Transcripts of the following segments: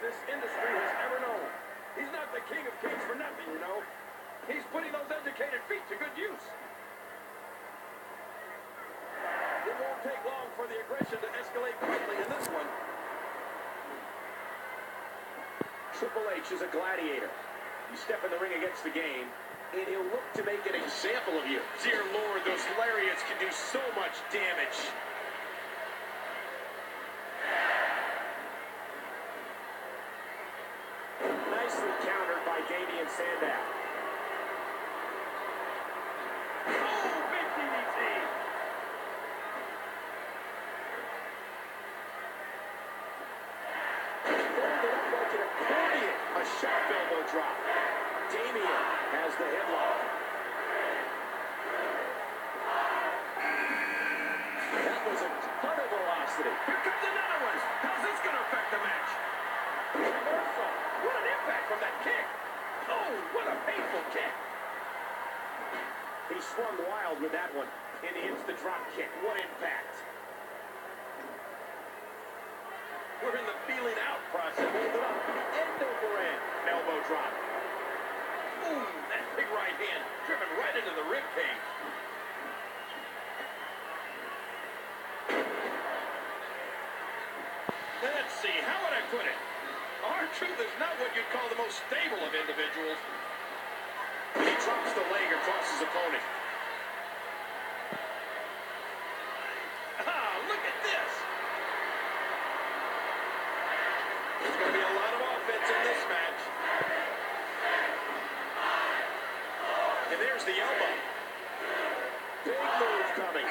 this industry has ever known. He's not the king of kings for nothing, you know. He's putting those educated feet to good use. It won't take long for the aggression to escalate quickly in this one. Triple H is a gladiator. You step in the ring against the game, and he'll look to make an example of you. Dear Lord, those lariats can do so much damage. Nicely countered by Damian Sandow. Oh, big DDT! Folded up like an accordion. A sharp elbow drop. Damian has the headlock. That was a ton of velocity. Here comes another one. How's this going to affect the match? Reversal. What an impact from that kick. Oh, what a painful kick. He swung wild with that one, and he hits the drop kick. What impact. We're in the feeling out process. Hold it up. End over end. Elbow drop. Ooh, that big right hand driven right into the rib cage. Let's see, how would I put it? R-Truth is not what you'd call the most stable of individuals. He drops the leg across his opponent. Ah, look at this. There's going to be a lot of offense in this match. And there's the elbow. Big move coming.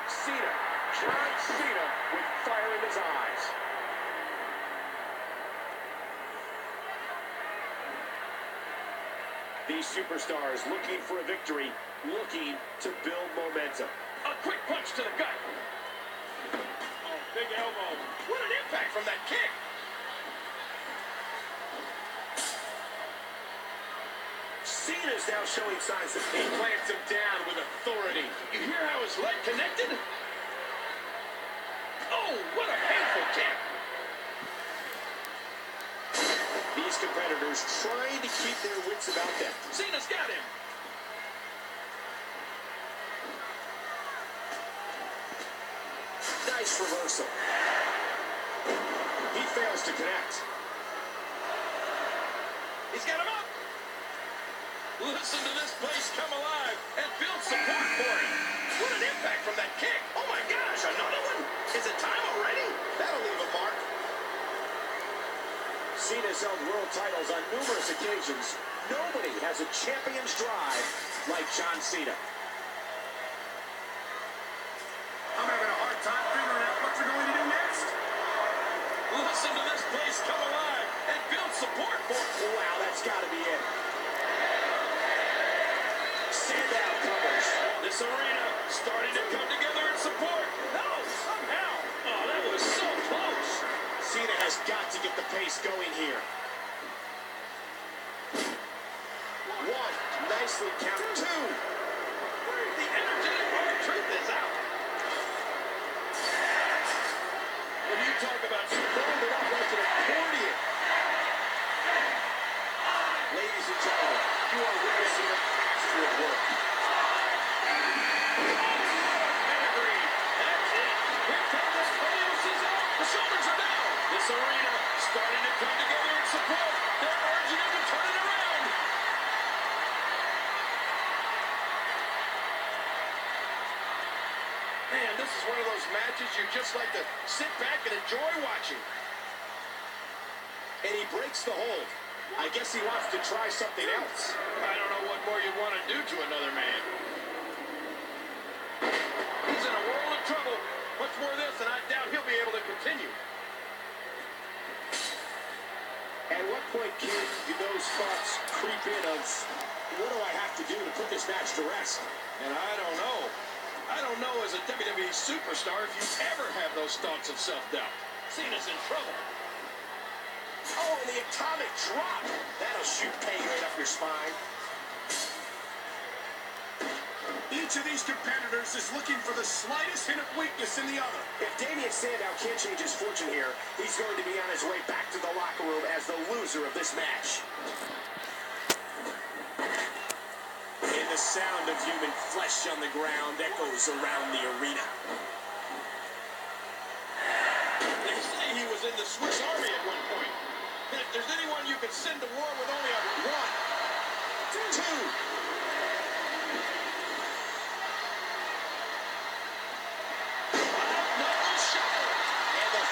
Cena. John Cena with fire in his eyes. These superstars looking for a victory, looking to build momentum. A quick punch to the gut. Oh, big elbow. What an impact from that kick. Cena's now showing signs of He plants him down with authority. You hear how his leg connected? Oh, what a painful kick. these competitors trying to keep their wits about them. Cena's got him. Nice reversal. He fails to connect. He's got him up. Listen to this place come alive and build support for him. What an impact from that kick. Oh my gosh, another one? Is it time already? That'll leave a mark. Cena's held world titles on numerous occasions. Nobody has a champion's drive like John Cena. I'm having a hard time figuring out what you're going to do next. Listen to this place come alive and build support for him. Wow, that's got to be it. Sandow covers. This arena starting to come together in support. No, somehow. Oh, that was so close. Cena has got to get the pace going here. One, nicely counted. Two. The energetic R-Truth is out. When you talk about Fold it up like an accordion. Ladies and gentlemen, you are witnessing a master at work. pedigree. That's it. Here comes the scoliosis out. The shoulders are down. This arena starting to come together in support. They're urging him to turn it around. Man, this is one of those matches you just like to sit back and enjoy watching. And he breaks the hold. I guess he wants to try something else. I don't know what more you'd want to do to another man. He's in a world of trouble. Much more of this, and I doubt he'll be able to continue. At what point, King, do those thoughts creep in of, what do I have to do to put this match to rest? And I don't know. I don't know as a WWE superstar if you ever have those thoughts of self-doubt. Cena's in trouble. Oh, and the atomic drop. That'll shoot pain right up your spine. Each Each of these competitors is looking for the slightest hint of weakness in the other. If Damian Sandow can't change his fortune here, he's going to be on his way back to the locker room as the loser of this match. And the sound of human flesh on the ground echoes around the arena. They say he was in the Swiss Army at one point. And if there's anyone you could send to war with only a 1, 2.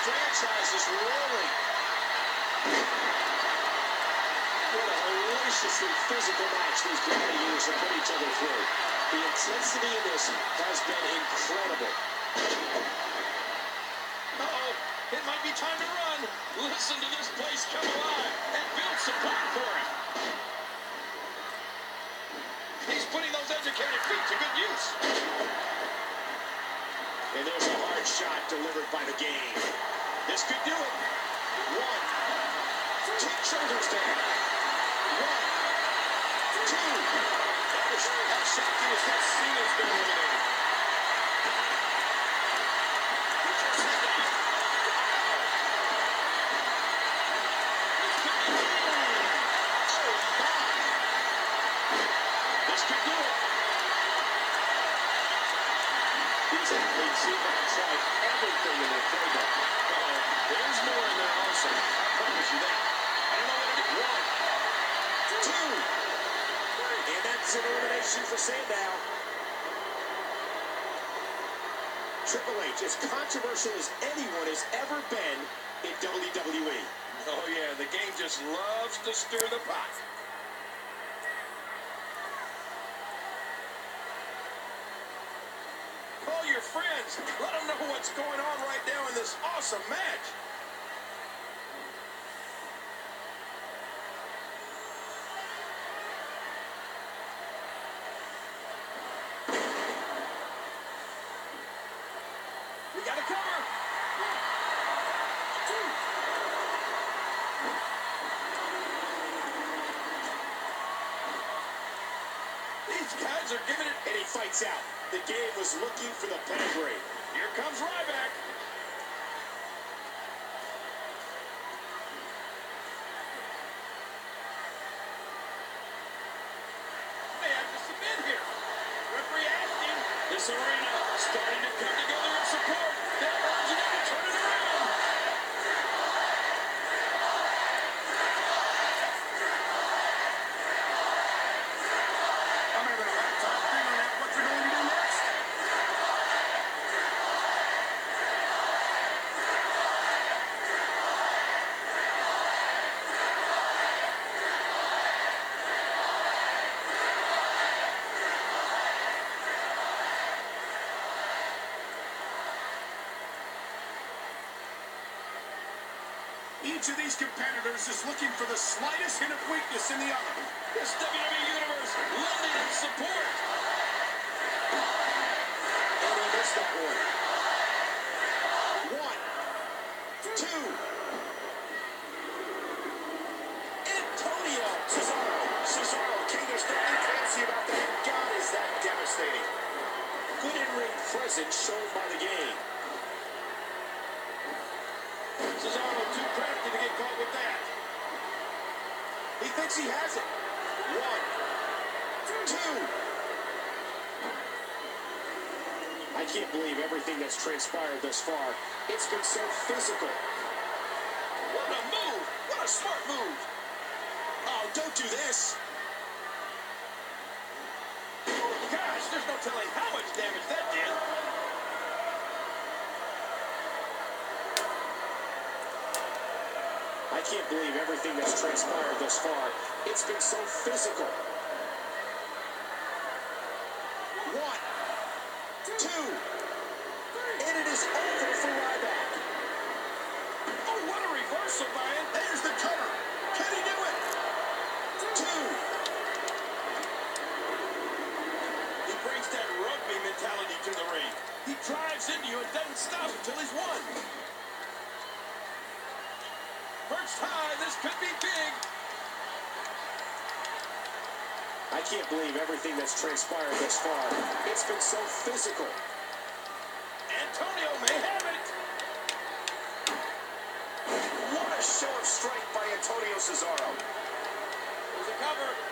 Franchise is rolling. What a hellaciously physical match these gladiators have put each other through. The intensity in this has been incredible. Uh-oh, it might be time to run. Listen to this place come alive and build support for him. He's putting those educated feet to good use. And there's a hard shot delivered by the game. This could do it. 1, 2 shoulders down. 1, 2. How shocking is that Cena's been eliminated? This could do it. These athletes seem to have tried everything in their playbook. There's more in there also. I promise you that. I don't know what it is. 1, 2. And that's an elimination for Sandow. Triple H, as controversial as anyone has ever been in WWE. Oh, yeah, the game just loves to stir the pot. Call your friends. Let them know what's going on right now in this awesome match. We got a cover. 2. These guys are giving it. And he fights out. The game was looking for the pedigree. Here comes Ryback. They have to submit here. Referee asking. This arena starting to come together in support. They're urging him to turn it around. I'm having a hard time figuring out what they're going to do next. Each of these competitors is looking for the slightest hint of weakness in the other. This WWE Universe lending its support. And he missed that one. 1, 2. Antonio Cesaro, King, there's nothing fancy about that. God, is that devastating. Good in-ring presence shown by the game. Cesaro too crafty to get caught with that. He thinks he has it. 1, 2. I can't believe everything that's transpired thus far. It's been so physical. What a move! What a smart move! Oh, don't do this. Oh, gosh, there's no telling how much damage that did. I can't believe everything that's transpired thus far. It's been so physical. 1, 2. And it is over for Ryback. Oh, what a reversal by him. There's the cover. Can he do it? 2. He brings that rugby mentality to the ring. He drives into you and doesn't stop until he's won. Perched high, this could be big. I can't believe everything that's transpired thus far. It's been so physical. Antonio may have it. What a show of strength by Antonio Cesaro. There's a cover.